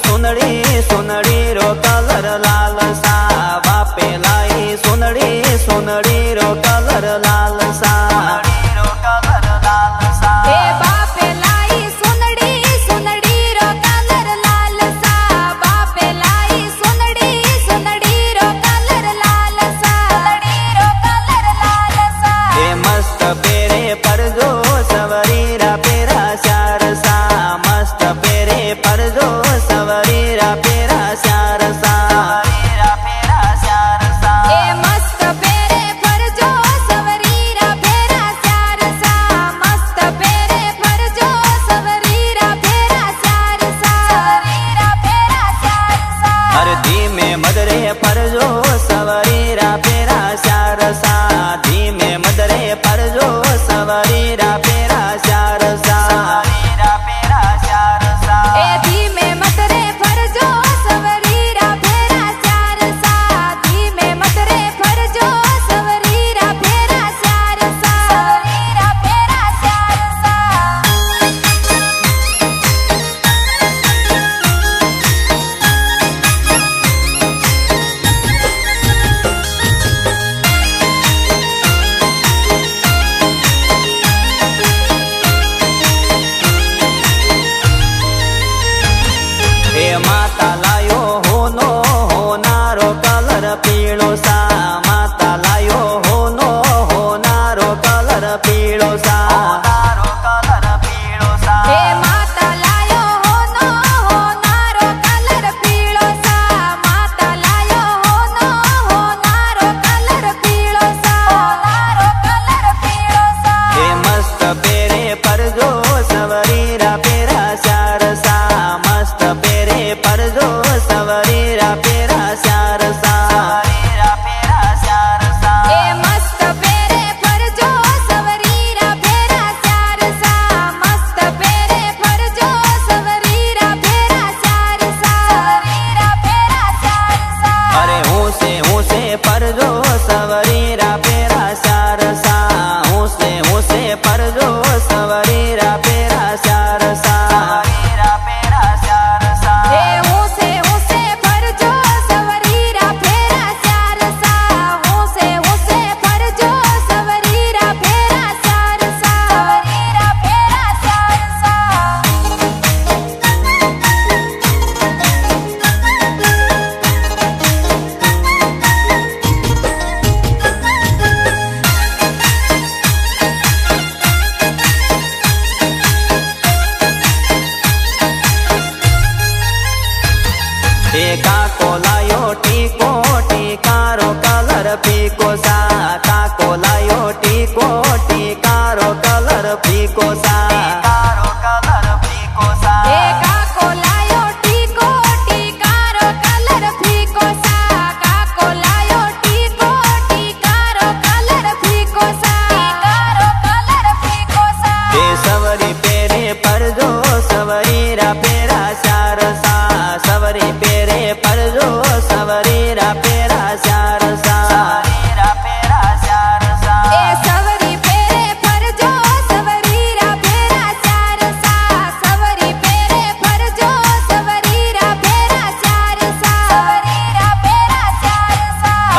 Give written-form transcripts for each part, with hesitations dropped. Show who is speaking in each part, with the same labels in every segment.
Speaker 1: सुनड़ी सुनड़ी रो colour लाल सा बापे लाई सुनड़ी सुनड़ी रो colour लाल सा माता लायो होनो होनारो कलर पीळो सा माता लायो होनो होनारो कलर पीळो सा कलर पीळो सा
Speaker 2: माता लायो होनो होनारो कलर पीळो सा माता लायो होनो होनारो कलर पीळो सा कलर पीळो सा
Speaker 1: मस्त पेरे परजो सवरीरा पेरा शार सा मस्त पेरे परजो सवरीरा पेरा शार सा
Speaker 2: मस्त पेरे परजो सवरीरा पेरा शार सा मस्त पेरे परजो सवरीरा पेरा शार सा
Speaker 1: अरे हूँ से परजो सवरीरा पेरा शार सा हूँ से परजो सवरीरा पेरा शार सा काको लायो टीको टीकारो कलर पीको सा काको लायो टीको टीकारो कलर पीको सा कलर पीको सा
Speaker 2: काको लायो टीको टीकारो कलर पीको सा काको लायो टीको टीकारो कलर पीको सा कलर पीको सा
Speaker 1: सवरी पेरे परजो सवरीरा पेरा शार सा सवरी पेरे परजो सवरीरा पेरा शार सा
Speaker 2: सवरी पेरे परजो सवरीरा पेरा शार सा सवरी पेरे परजो सवरीरा पेरा शार सा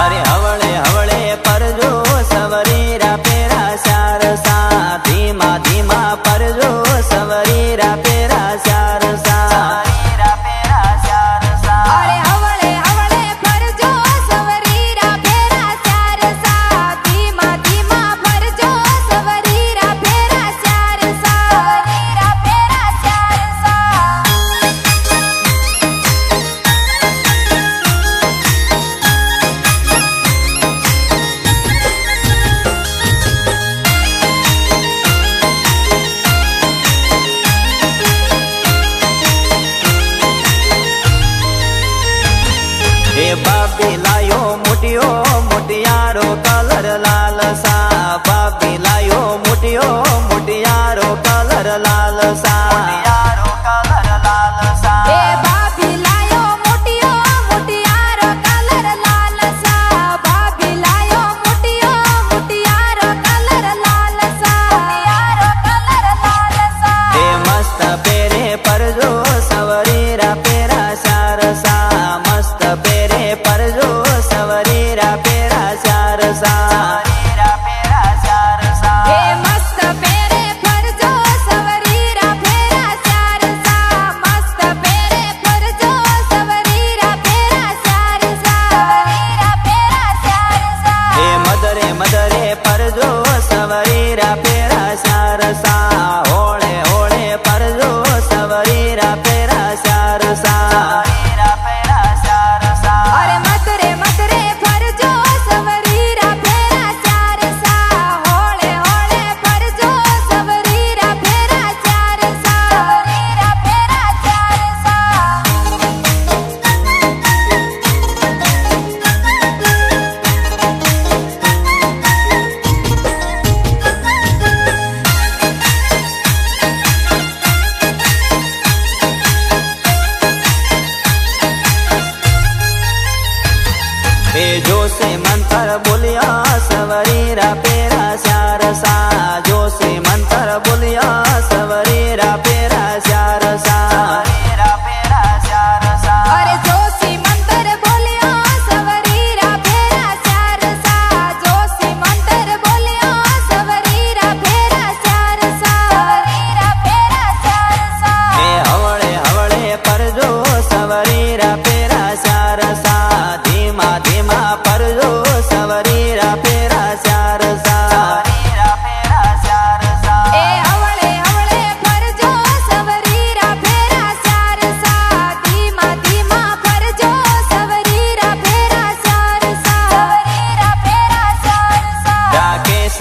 Speaker 1: अरे हवळे हवळे परजो सवरीरा पेरा शार सा धीमा धीमा परजो सवरीरा पेरा शार सा
Speaker 2: अरे हवळे हवळे परजो सवरीरा पेरा शार सा धीमा धीमा परजो सवरीरा पेरा शार सा
Speaker 1: बाबी लायो मुटियो मुटियारो कलर लाल सा बाबी लायो मुटियो मुटियारो कलर लाल सा
Speaker 2: बाबी लायो मुटियो मुटियारो कलर लाल सा बाबी लायो मुटियो मुटियारो कलर लाल सा
Speaker 1: मस्त पेरे परजो सवरीरा पेरा શારસા હોળે હોળે પરજો સવરીરા પેરા શારસા
Speaker 2: અરે મત રે ફરજો સવરીરા ફેરા ચારસા હોળે હોળે ફરજો સવરીરા ફેરા ચારસા ફેરા ચારસા
Speaker 1: એ જોશે મંતર બોલ્યા સવરીરા પેરા શારસા જોશે મંતર બોલ્યા સવરીરા પેરા શારસા
Speaker 2: અરે જોશી મંતર બોલ્યો સવરીરા ફેરા ચારસા જોશી મંતર બોલ્યો સવરીરા ફેરા ચારસા ફેરા ચારસા
Speaker 1: એ હવળે હવળે પરજો સવરીરા પેરા શારસા ધીમા ધીમા પરજો સવરીરા પેરા શારસા
Speaker 2: એ હવળે હવળે ફરજો સવરીરા ફેરા ચારસા ધીમા ધીમા ફરજો સવરીરા ફેરા ચારસા ફેરા ચારસા
Speaker 1: રાકેશ